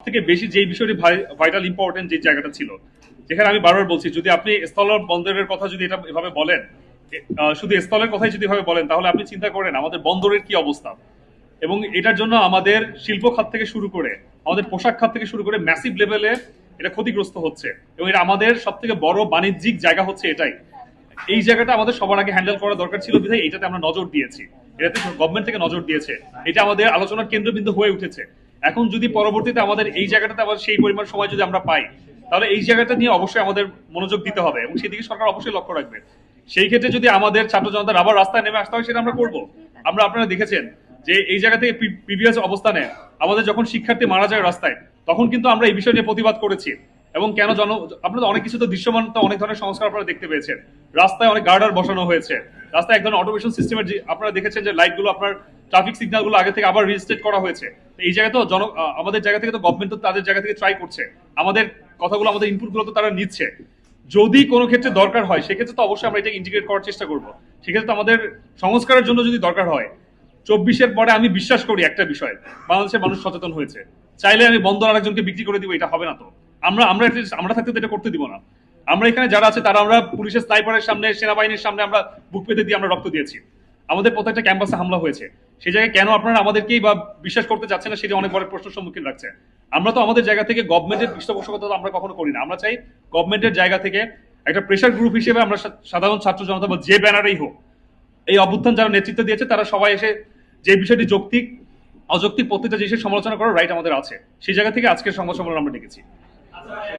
থেকে বেশি যে বিষয়টি ভাইটাল ইম্পর্টেন্ট যে জায়গাটা ছিল, যেখানে আমি বারবার বলছি, যদি আপনি স্থল বন্দরের কথা যদি এটা এভাবে বলেন, শুধু স্থলের কথাই যদি এভাবে বলেন, তাহলে আপনি চিন্তা করেন আমাদের বন্দরের কি অবস্থা। এবং এটার জন্য আমাদের শিল্প খাত থেকে শুরু করে আমাদের পোশাক খাত থেকে শুরু করে ম্যাসিভ লেভেলে এটা ক্ষতিগ্রস্ত হচ্ছে। এবং এটা আমাদের সব থেকে বড় বাণিজ্যিক জায়গা হচ্ছে এটাই। এই জায়গাটা আমাদের সবার আগে হ্যান্ডেল করা দরকার ছিল বিধায় এটাতে আমরা নজর দিয়েছি, এটাতে গভর্নমেন্ট থেকে নজর দিয়েছে, এটা আমাদের আলোচনার কেন্দ্রবিন্দু হয়ে উঠেছে। এখন যদি পরবর্তীতে আমাদের এই জায়গাটাতে আবার সেই পরিমাণ সময় যদি আমরা পাই, তাহলে এই জায়গাটা নিয়ে অবশ্যই আমাদের মনোযোগ দিতে হবে এবং সেদিকে সরকার অবশ্যই লক্ষ্য রাখবে। সেই ক্ষেত্রে যদি আমাদের ছাত্র জনতার আবার রাস্তায় নেমে আসতে হয়, সেটা আমরা করবো। আমরা, আপনারা দেখেছেন যে এই জায়গা থেকে প্রিভিয়াস অবস্থানে আমাদের যখন শিক্ষার্থী মারা যায় রাস্তায়, তখন কিন্তু আমরা এই বিষয় নিয়ে প্রতিবাদ করেছি। এবং কেন আপনাদের অনেক কিছু তো দৃশ্যমান, তো অনেক ধরনের সংস্কার আপনারা দেখতে পেয়েছেন। রাস্তায় অনেক গার্ডার বসানো হয়েছে, রাস্তায় এক ধরনের অটোমেশন সিস্টেমের, যে আপনারা দেখেছেন যে লাইট গুলো, আপনার ট্রাফিক সিগন্যাল গুলো আগে থেকে আবার রিস্টেট করা হয়েছে। এই জায়গায় তো আমাদের জায়গা থেকে তো গভর্নমেন্ট তো তাদের জায়গা থেকে ট্রাই করছে, আমাদের কথাগুলো, আমাদের ইনপুট গুলো তো তারা নিচ্ছে। যদি কোনো ক্ষেত্রে দরকার হয়, সেক্ষেত্রে তো অবশ্যই আমরা এটা ইন্টিগ্রেট করার চেষ্টা করবো। সেক্ষেত্রে তো আমাদের সংস্কারের জন্য যদি দরকার হয়, 24-এর পরে আমি বিশ্বাস করি একটা বিষয়, বাংলাদেশের মানুষ সচেতন হয়েছে। চাইলে আমি বন্দর আরেকজনকে বিক্রি করে দিব, এটা হবে না তো। আমরা আমরা আমরা থাকতে তো এটা করতে দিব না। আমরা এখানে যারা আছে তারা, আমরা পুলিশের স্নাইপারের সামনে, সেনাবাহিনীর সামনে আমরা বুক পেতে দিয়ে আমরা রক্ত দিয়েছি। আমাদের প্রত্যেকটা ক্যাম্পাসে হামলা হয়েছে। সেই জায়গায় কেন আপনারা আমাদেরকেই বা বিশ্বাস করতে চাচ্ছেন না, সেটা অনেক বড় প্রশ্নের সম্মুখীন রাখছে। আমরা তো আমাদের জায়গা থেকে গভর্নমেন্টের পৃষ্ঠপোষকতা আমরা কখনো করি না। আমরা চাই গভর্নমেন্টের জায়গা থেকে একটা প্রেশার গ্রুপ হিসেবে আমরা সাধারণ ছাত্র জনতা বা যে ব্যানারেই হোক, এই অভ্যুত্থান যারা নেতৃত্ব দিয়েছে তারা সবাই এসে যে বিষয়টি যৌক্তিক অযৌক্তিক প্রত্যেকটা জিনিসের সমালোচনা করার রাইট আমাদের আছে। সেই জায়গা থেকে আজকের সংবাদ সম্মেলন আমরা ডেকেছি।